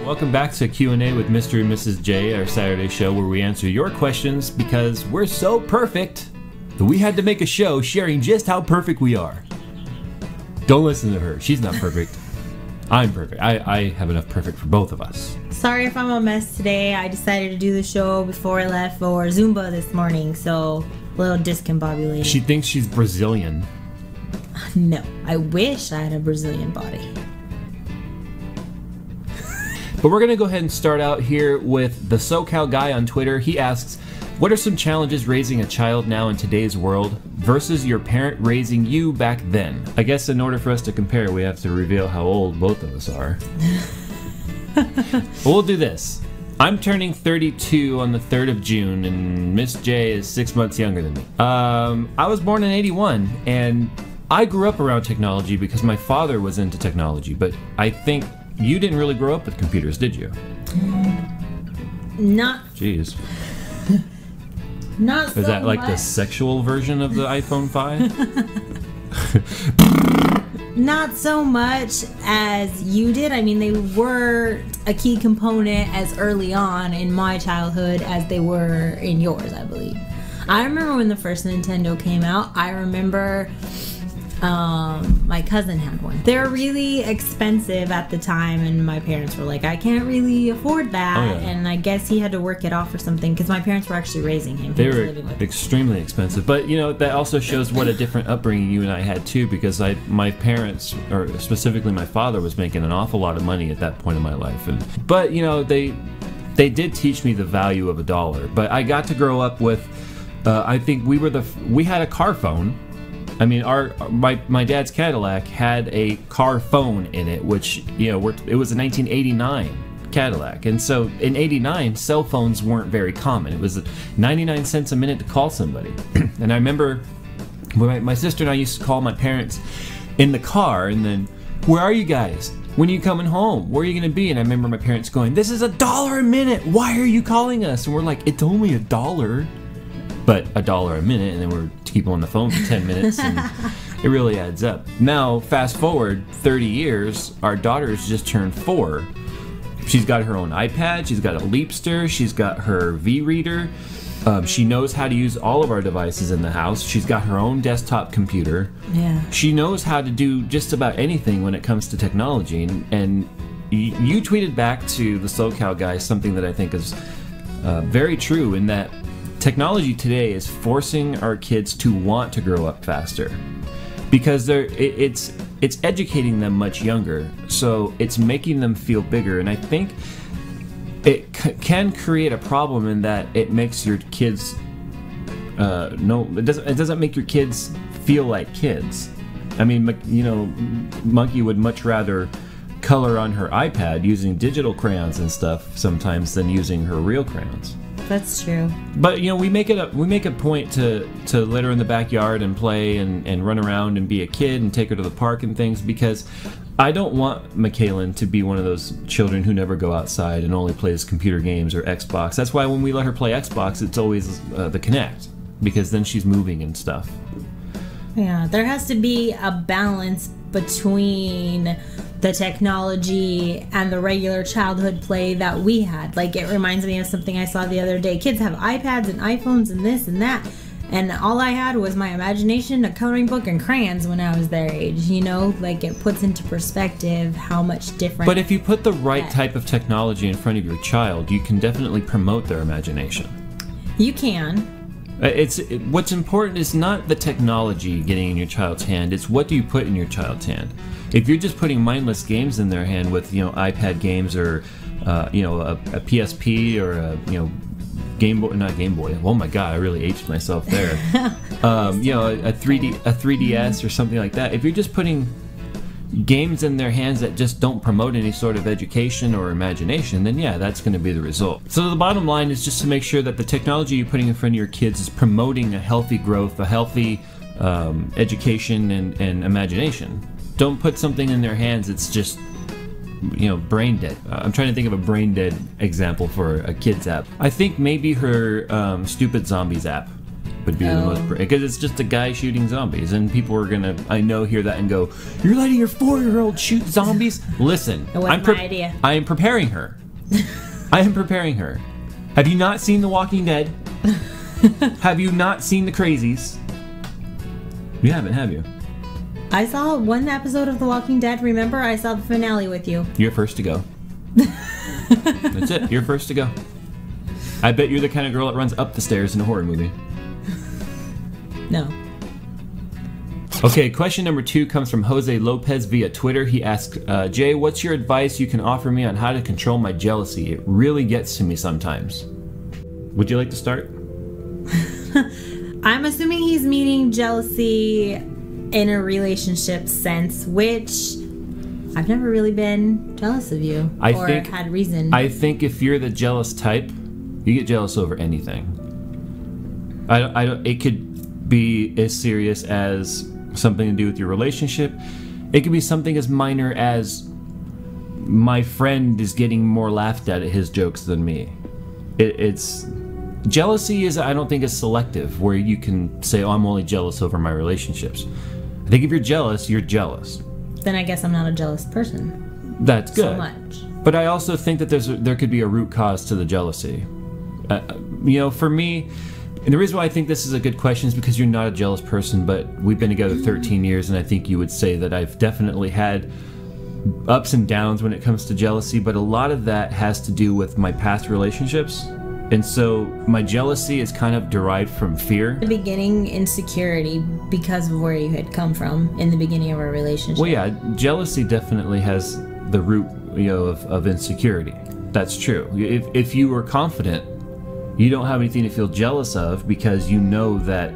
Welcome back to Q&A with Mr. and Mrs. J, our Saturday show where we answer your questions because we're so perfect that we had to make a show sharing just how perfect we are. Don't listen to her. She's not perfect. I'm perfect. I have enough perfect for both of us. Sorry if I'm a mess today. I decided to do the show before I left for Zumba this morning, so a little discombobulated. She thinks she's Brazilian. No, I wish I had a Brazilian body. But we're going to go ahead and start out here with the SoCal guy on Twitter. He asks, what are some challenges raising a child now in today's world versus your parent raising you back then? I guess in order for us to compare, we have to reveal how old both of us are. We'll do this. I'm turning 32 on the 3rd of June, and Miss J is 6 months younger than me. I was born in 81, and I grew up around technology because my father was into technology, but I think you didn't really grow up with computers, did you? Not. Jeez. Not so Is that like much. the sexual version of the iPhone 5? Not so much as you did. I mean, they were a key component as early on in my childhood as they were in yours, I believe. I remember when the first Nintendo came out. I remember my cousin had one. They were really expensive at the time, and my parents were like, I can't really afford that. Oh, yeah. And I guess he had to work it off or something because my parents were actually raising him. They were extremely expensive. But, you know, that also shows what a different upbringing you and I had, too, because my parents, or specifically my father, was making an awful lot of money at that point in my life. But, you know, they did teach me the value of $1. But I got to grow up with, I think we had a car phone. I mean, my dad's Cadillac had a car phone in it, which, you know, it was a 1989 Cadillac. And so in 89, cell phones weren't very common. It was 99 cents a minute to call somebody. And I remember when my sister and I used to call my parents in the car, and then, where are you guys? When are you coming home? Where are you going to be? And I remember my parents going, this is $1 a minute. Why are you calling us? And we're like, it's only $1. But $1 a minute, and then we're keep on the phone for 10 minutes, and it really adds up. Now, fast forward 30 years, our daughter's just turned 4. She's got her own iPad, she's got a Leapster, she's got her V-Reader, she knows how to use all of our devices in the house, she's got her own desktop computer. Yeah. She knows how to do just about anything when it comes to technology, and you tweeted back to the SoCal guy something that I think is very true, in that technology today is forcing our kids to want to grow up faster because it's educating them much younger, so it's making them feel bigger. And I think it can create a problem in that it makes your kids it doesn't make your kids feel like kids. I mean, you know, Monkey would much rather color on her iPad using digital crayons and stuff sometimes than using her real crayons. That's true. But, you know, we make a point to let her in the backyard and play and run around and be a kid and take her to the park and things, because I don't want Michaelin to be one of those children who never go outside and only plays computer games or Xbox. That's why when we let her play Xbox, it's always the Kinect, because then she's moving and stuff. Yeah, there has to be a balance between the technology and the regular childhood play that we had. Like, it reminds me of something I saw the other day. Kids have iPads and iPhones and this and that, and all I had was my imagination, a coloring book, and crayons when I was their age. You know, like, it puts into perspective how much different. But if you put the right type of technology in front of your child, you can definitely promote their imagination. You can. What's important is not the technology getting in your child's hand, it's what do you put in your child's hand. If you're just putting mindless games in their hand with, you know, iPad games or you know, a PSP or a, you know, Game Boy, not Game Boy, oh my god, I really aged myself there. You know, a 3DS or something like that. If you're just putting games in their hands that just don't promote any sort of education or imagination, then yeah, that's going to be the result. So the bottom line is just to make sure that the technology you're putting in front of your kids is promoting a healthy growth, a healthy education and imagination. Don't put something in their hands that's just, you know, brain dead. I'm trying to think of a brain dead example for a kid's app. I think maybe her Stupid Zombies app. would be the most, because it's just a guy shooting zombies, and people are gonna, I know, hear that and go, "You're letting your 4-year-old shoot zombies?" Listen, It wasn't my idea. I am preparing her. I am preparing her. Have you not seen The Walking Dead? Have you not seen The Crazies? You haven't, have you? I saw one episode of The Walking Dead. Remember, I saw the finale with you. You're first to go. That's it. You're first to go. I bet you're the kind of girl that runs up the stairs in a horror movie. No. Okay, question number 2 comes from Jose Lopez via Twitter. He asks, Jay, what's your advice you can offer me on how to control my jealousy? It really gets to me sometimes. Would you like to start? I'm assuming he's meaning jealousy in a relationship sense, which I've never really been jealous of you had reason. I think if you're the jealous type, you get jealous over anything. I don't. It could be as serious as something to do with your relationship. It could be something as minor as my friend is getting more laughed at his jokes than me. It's jealousy is, I don't think, is selective, where you can say, "Oh, I'm only jealous over my relationships." I think if you're jealous, you're jealous. Then I guess I'm not a jealous person. That's good. So much. But I also think that there could be a root cause to the jealousy. For me, and the reason why I think this is a good question is because you're not a jealous person, but we've been together 13 years, and I think you would say that I've definitely had ups and downs when it comes to jealousy, but a lot of that has to do with my past relationships. And so my jealousy is kind of derived from fear. The beginning, insecurity because of where you had come from in the beginning of our relationship. Well, yeah, jealousy definitely has the root, of insecurity. That's true. If you were confident, you don't have anything to feel jealous of because you know that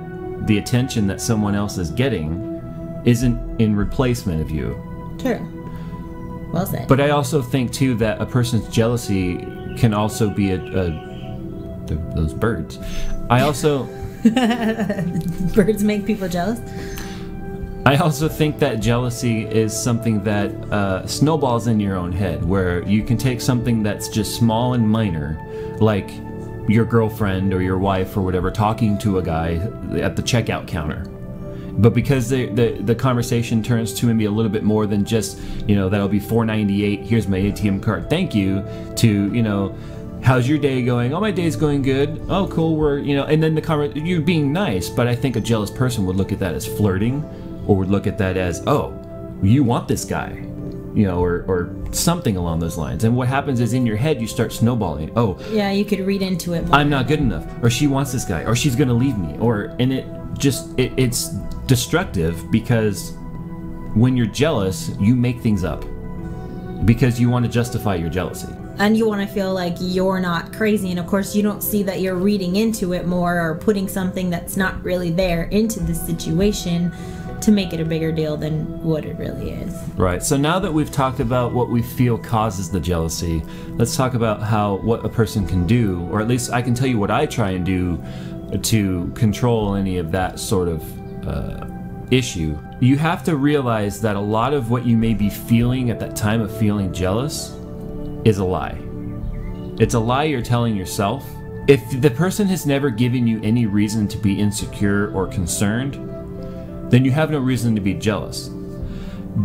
the attention that someone else is getting isn't in replacement of you. True. Well said. But I also think, too, that a person's jealousy can also be those birds. I also... Birds make people jealous? I also think that jealousy is something that snowballs in your own head, where you can take something that's just small and minor, like your girlfriend or your wife or whatever talking to a guy at the checkout counter. But because the conversation turns to maybe a little bit more than just, that'll be $4.98, here's my ATM card, thank you, to, how's your day going? Oh, my day's going good. Oh, cool, and then you're being nice, but I think a jealous person would look at that as flirting, or would look at that as, oh, you want this guy, or something along those lines. And what happens is in your head you start snowballing. Oh, yeah, you could read into it more. I'm not good enough, or she wants this guy, or she's gonna leave me, it's destructive, because when you're jealous, you make things up because you want to justify your jealousy. And you want to feel like you're not crazy, and of course you don't see that you're reading into it more or putting something that's not really there into the situation to make it a bigger deal than what it really is. Right. So now that we've talked about what we feel causes the jealousy, let's talk about what a person can do, or at least I can tell you what I try and do to control any of that sort of issue. You have to realize that a lot of what you may be feeling at that time of feeling jealous is a lie. It's a lie you're telling yourself. If the person has never given you any reason to be insecure or concerned, then you have no reason to be jealous.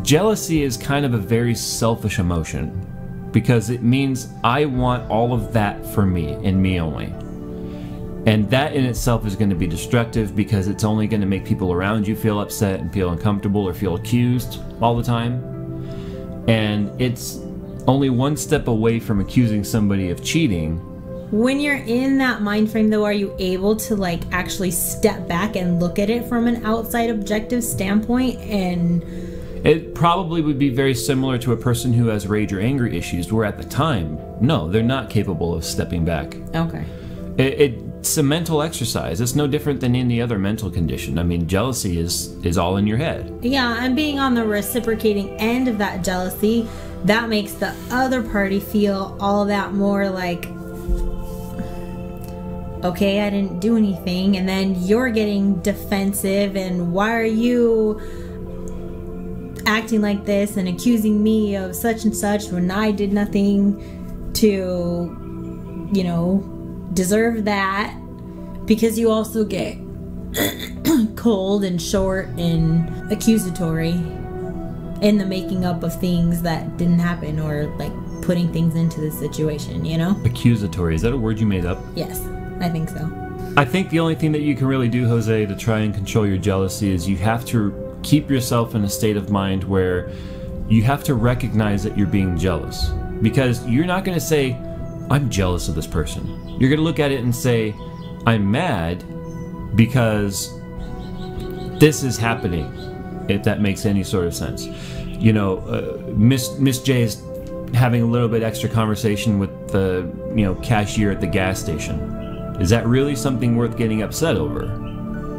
Jealousy is kind of a very selfish emotion because it means I want all of that for me and me only. And that in itself is going to be destructive because it's only going to make people around you feel upset and feel uncomfortable or feel accused all the time. And it's only one step away from accusing somebody of cheating. When you're in that mind frame, though, are you able to actually step back and look at it from an outside objective standpoint? And it probably would be very similar to a person who has rage or anger issues, where at the time, no, they're not capable of stepping back. Okay. It's a mental exercise. It's no different than any other mental condition. I mean, jealousy is all in your head. Yeah, and being on the reciprocating end of that jealousy, that makes the other party feel all that more like, okay, I didn't do anything, and then you're getting defensive, and why are you acting like this and accusing me of such and such when I did nothing to, deserve that? Because you also get cold and short and accusatory in the making up of things that didn't happen, or like putting things into the situation, you know? Accusatory, is that a word you made up? Yes, I think so. I think the only thing that you can really do, Jose, to try and control your jealousy is you have to keep yourself in a state of mind where you have to recognize that you're being jealous. Because you're not going to say, I'm jealous of this person. You're going to look at it and say, I'm mad because this is happening, if that makes any sort of sense. You know, Miss J is having a little bit extra conversation with the, cashier at the gas station. Is that really something worth getting upset over?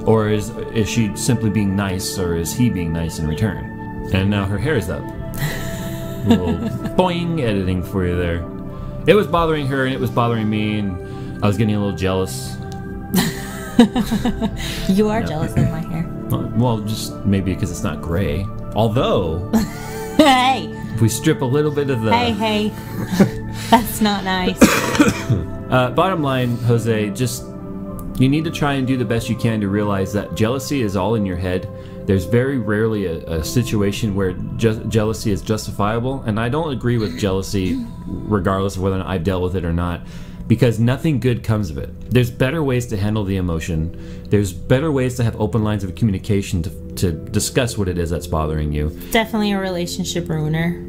Or is she simply being nice, or is he being nice in return? And now her hair is up. Little boing editing for you there. It was bothering her and it was bothering me, and I was getting a little jealous. You are jealous of my hair. Well, just maybe because it's not gray. Although, Hey! if we strip a little bit of the... Hey. That's not nice. Bottom line, Jose, just you need to try and do the best you can to realize that jealousy is all in your head. There's very rarely a situation where jealousy is justifiable, and I don't agree with jealousy regardless of whether or not I've dealt with it or not, because nothing good comes of it. There's better ways to handle the emotion. There's better ways to have open lines of communication to discuss what it is that's bothering you. Definitely a relationship ruiner.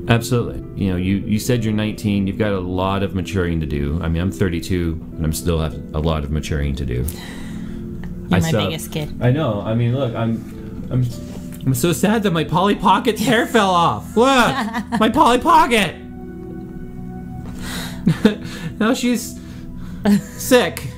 Absolutely. You said you're 19. You've got a lot of maturing to do. I mean, I'm 32, and I'm still have a lot of maturing to do. You're my biggest kid. I know. I mean, look, I'm so sad that my Polly Pocket's hair fell off. Look, my Polly Pocket. Now she's sick,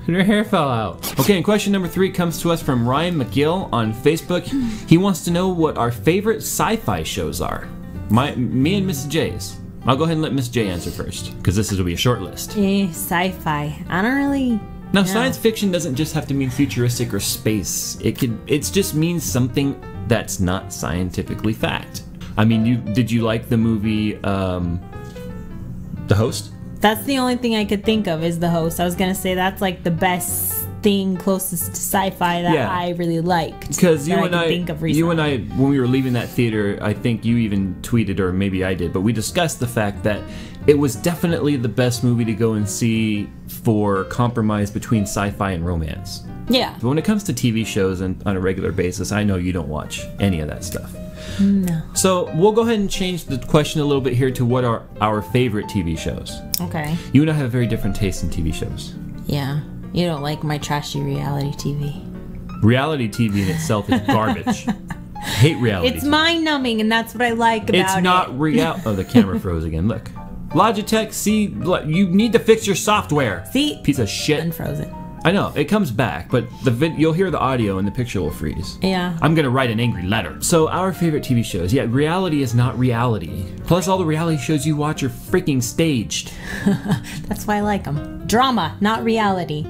and her hair fell out. Okay, and question number 3 comes to us from Ryan McGill on Facebook. He wants to know what our favorite sci-fi shows are. Me and Mrs. J's. I'll go ahead and let Miss J answer first, because this will be a short list. Sci-fi. I don't really... Now, No. Science fiction doesn't just have to mean futuristic or space. It just means something that's not scientifically fact. I mean, did you like the movie, The Host? That's the only thing I could think of is The Host. I was gonna say that's like the best thing closest to sci-fi that I really liked. Because you and I, recently. when we were leaving that theater, I think you even tweeted, or maybe I did, but we discussed the fact that it was definitely the best movie to go and see for compromise between sci-fi and romance. Yeah. But when it comes to TV shows and on a regular basis, I know you don't watch any of that stuff. No. So we'll go ahead and change the question a little bit here to what are our favorite TV shows. Okay. You and I have very different tastes in TV shows. Yeah. You don't like my trashy reality TV. Reality TV in itself is garbage. I hate reality. It's mind-numbing, and that's what I like about it. It's not real. Oh, the camera froze again. Look. Logitech, see, you need to fix your software. See? Piece of shit. Unfrozen. I know, it comes back, but you'll hear the audio and the picture will freeze. Yeah. I'm gonna write an angry letter. So our favorite TV shows. Yeah, reality is not reality. Plus all the reality shows you watch are freaking staged. That's why I like them. Drama, not reality.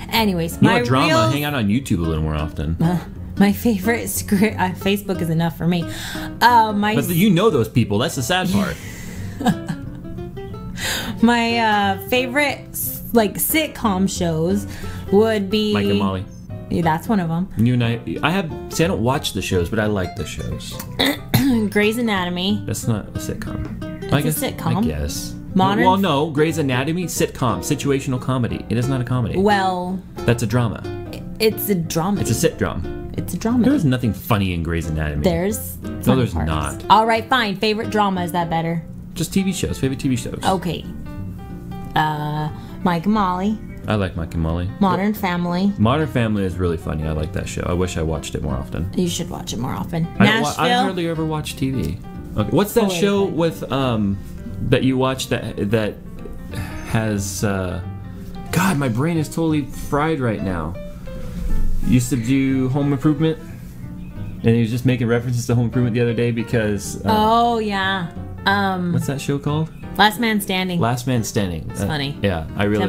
Anyways, You want drama, hang out on YouTube a little more often. My favorite script... Facebook is enough for me. But you know those people, that's the sad part. My favorite sitcom shows would be Mike and Molly. Yeah, that's one of them. You and I don't watch the shows, but I like the shows. Grey's Anatomy. That's not a sitcom. It's a sitcom. I guess. Modern. Well, no, Grey's Anatomy, sitcom, situational comedy. It is not a comedy. Well, that's a drama. It's a drama. It's a sitcom. It's a drama. There's nothing funny in Grey's Anatomy. There's parts. Not. All right, fine. Favorite drama, is that better? Just TV shows. Favorite TV shows. Okay. Mike and Molly. I like Mike and Molly. Modern Family. Modern Family is really funny. I like that show. I wish I watched it more often. You should watch it more often. I hardly ever watch TV. Okay. What's that show with that you watch that has God, my brain is totally fried right now. Used to do Home Improvement, and he was just making references to Home Improvement the other day because oh yeah. What's that show called? Last Man Standing. Last Man Standing. It's funny. Yeah, I really.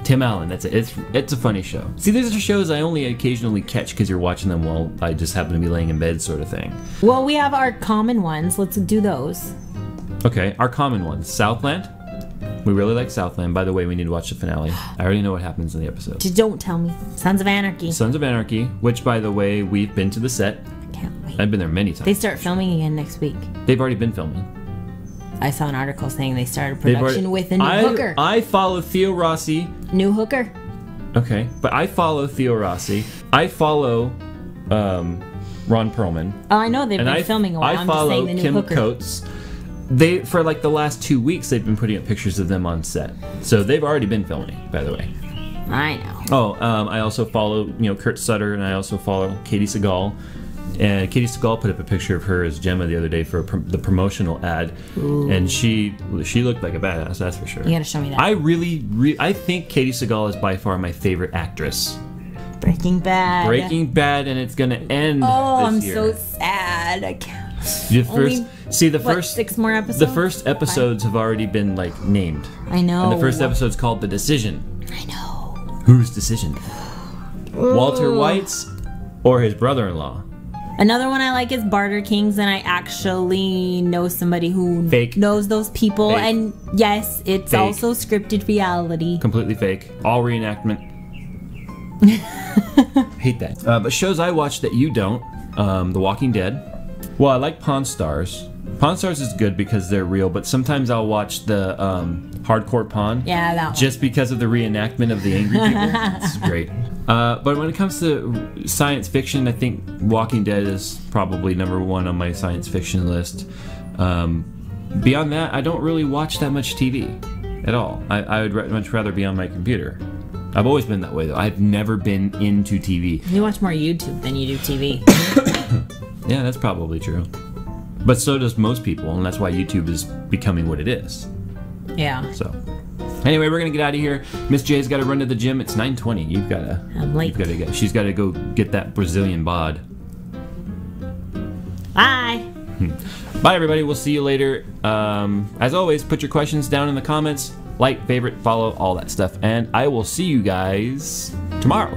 Tim Allen. That's it. It's a funny show. See, these are shows I only occasionally catch because you're watching them while I just happen to be laying in bed, sort of thing. Well, we have our common ones. Let's do those. Okay, our common ones. Southland. We really like Southland. By the way, we need to watch the finale. I already know what happens in the episode. Just don't tell me. Sons of Anarchy. Sons of Anarchy, which, by the way, we've been to the set. I can't wait. I've been there many times. They start filming again next week. They've already been filming. I saw an article saying they started production with a new hooker. I follow Theo Rossi. New hooker. Okay, but I follow Theo Rossi. I follow Ron Perlman. Oh, I know they've been filming a while. I'm just saying the new Kim hooker. Coates. They, for like the last 2 weeks, they've been putting up pictures of them on set. So they've already been filming, by the way. I know. Oh, I also follow, Kurt Sutter, and I also follow Katie Seagal. And Katie Seagal put up a picture of her as Gemma the other day for the promotional ad. Ooh. And she looked like a badass, that's for sure. You gotta show me that. I think Katie Seagal is by far my favorite actress. Breaking Bad. Breaking Bad, and it's gonna end this year. I'm so sad. I can't. The first 6 more episodes? The first episodes have already been named. I know. And the first episode's called The Decision. I know. Whose decision? Walter White's or his brother-in-law? Another one I like is Barter Kings, and I actually know somebody who knows those people. Fake. And yes, it's Fake. Also scripted reality. Completely fake. All reenactment. Hate that. But shows I watch that you don't. The Walking Dead. Well, I like Pawn Stars. Pawn Stars is good because they're real, but sometimes I'll watch the Hardcore Pawn. Yeah, that one. Just because of the reenactment of the angry people. It's great. But when it comes to science fiction, I think Walking Dead is probably #1 on my science fiction list. Beyond that, I don't really watch that much TV at all. I would much rather be on my computer. I've always been that way, though. I've never been into TV. You watch more YouTube than you do TV. Yeah, that's probably true. But so does most people, and that's why YouTube is becoming what it is. Yeah. So, anyway, we're gonna get out of here. Miss J's got to run to the gym. It's 9:20. I'm late. She's got to go get that Brazilian bod. Bye. Bye, everybody. We'll see you later. As always, put your questions down in the comments. Like, favorite, follow, all that stuff. And I will see you guys tomorrow.